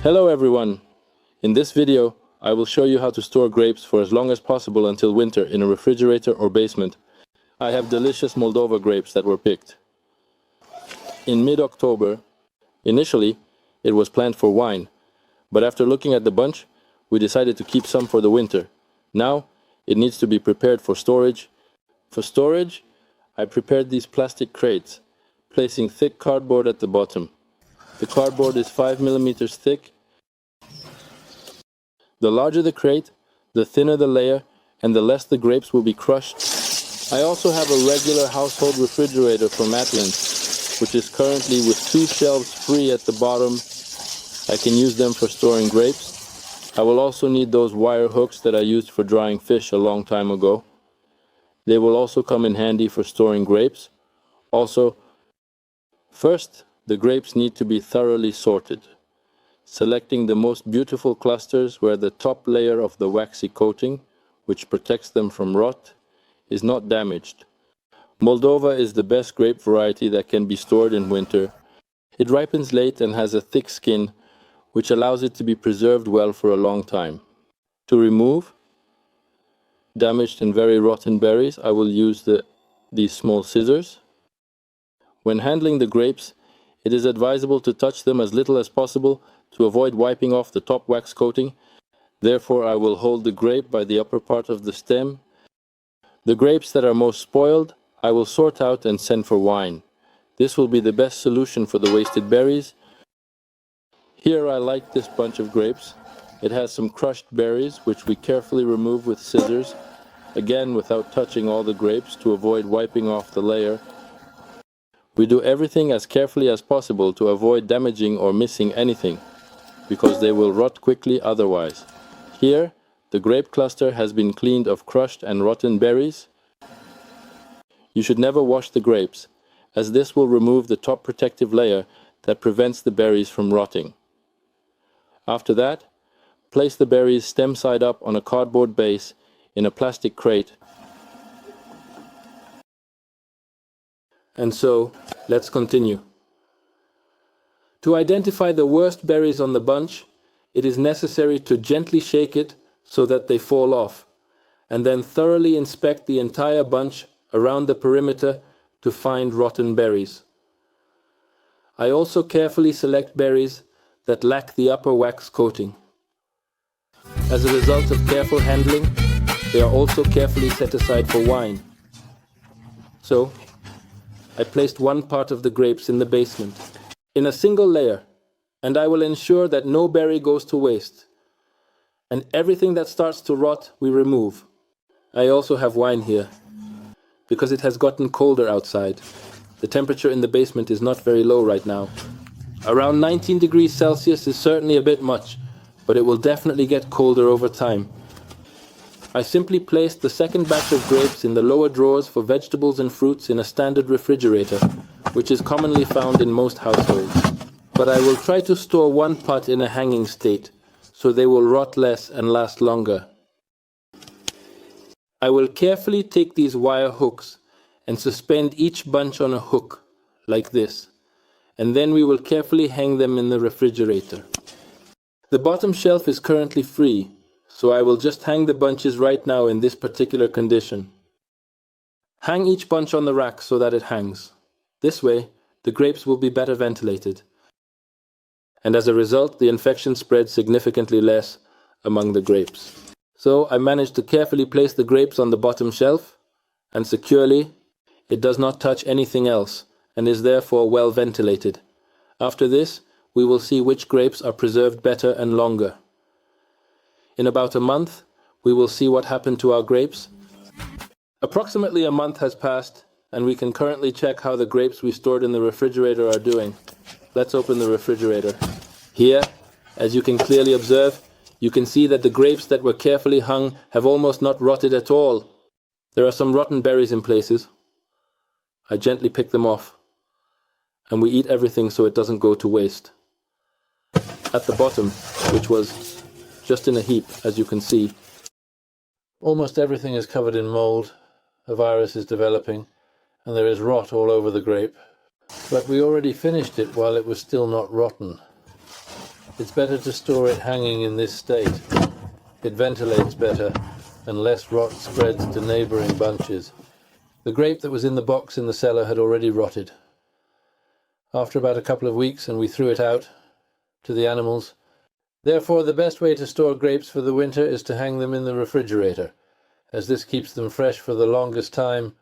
Hello everyone! In this video, I will show you how to store grapes for as long as possible until winter in a refrigerator or basement. I have delicious Moldova grapes that were picked in mid-October. Initially, it was planned for wine, but after looking at the bunch, we decided to keep some for the winter. Now, it needs to be prepared for storage. For storage, I prepared these plastic crates, placing thick cardboard at the bottom. The cardboard is 5 millimeters thick. The larger the crate, the thinner the layer, and the less the grapes will be crushed. I also have a regular household refrigerator from Matlin, which is currently with 2 shelves free at the bottom. I can use them for storing grapes. I will also need those wire hooks that I used for drying fish a long time ago. They will also come in handy for storing grapes. Also, first, the grapes need to be thoroughly sorted, selecting the most beautiful clusters where the top layer of the waxy coating, which protects them from rot, is not damaged. Moldova is the best grape variety that can be stored in winter. It ripens late and has a thick skin, which allows it to be preserved well for a long time. To remove damaged and very rotten berries, I will use these small scissors. When handling the grapes, it is advisable to touch them as little as possible to avoid wiping off the top wax coating. Therefore, I will hold the grape by the upper part of the stem. The grapes that are most spoiled, I will sort out and send for wine. This will be the best solution for the wasted berries. Here I like this bunch of grapes. It has some crushed berries, which we carefully remove with scissors, again without touching all the grapes to avoid wiping off the layer. We do everything as carefully as possible to avoid damaging or missing anything, because they will rot quickly otherwise. Here, the grape cluster has been cleaned of crushed and rotten berries. You should never wash the grapes, as this will remove the top protective layer that prevents the berries from rotting. After that, place the berries stem side up on a cardboard base in a plastic crate. And so, let's continue. To identify the worst berries on the bunch, it is necessary to gently shake it so that they fall off, and then thoroughly inspect the entire bunch around the perimeter to find rotten berries. I also carefully select berries that lack the upper wax coating. As a result of careful handling, they are also carefully set aside for wine. So, I placed one part of the grapes in the basement, in a single layer, and I will ensure that no berry goes to waste. And everything that starts to rot, we remove. I also have wine here, because it has gotten colder outside. The temperature in the basement is not very low right now. Around 19 degrees Celsius is certainly a bit much, but it will definitely get colder over time. I simply placed the second batch of grapes in the lower drawers for vegetables and fruits in a standard refrigerator, which is commonly found in most households. But I will try to store one pot in a hanging state, so they will rot less and last longer. I will carefully take these wire hooks and suspend each bunch on a hook, like this, and then we will carefully hang them in the refrigerator. The bottom shelf is currently free, so I will just hang the bunches right now in this particular condition. Hang each bunch on the rack so that it hangs. This way, the grapes will be better ventilated. And as a result, the infection spreads significantly less among the grapes. So I managed to carefully place the grapes on the bottom shelf, and securely, it does not touch anything else, and is therefore well ventilated. After this, we will see which grapes are preserved better and longer. In about a month, we will see what happened to our grapes. Approximately a month has passed, and we can currently check how the grapes we stored in the refrigerator are doing. Let's open the refrigerator. Here, as you can clearly observe, you can see that the grapes that were carefully hung have almost not rotted at all. There are some rotten berries in places. I gently pick them off, and we eat everything so it doesn't go to waste. At the bottom, which was just in a heap, as you can see, almost everything is covered in mold, a virus is developing, and there is rot all over the grape. But we already finished it while it was still not rotten. It's better to store it hanging in this state. It ventilates better, and less rot spreads to neighbouring bunches. The grape that was in the box in the cellar had already rotted. After about a couple of weeks, and we threw it out to the animals. Therefore, the best way to store grapes for the winter is to hang them in the refrigerator, as this keeps them fresh for the longest time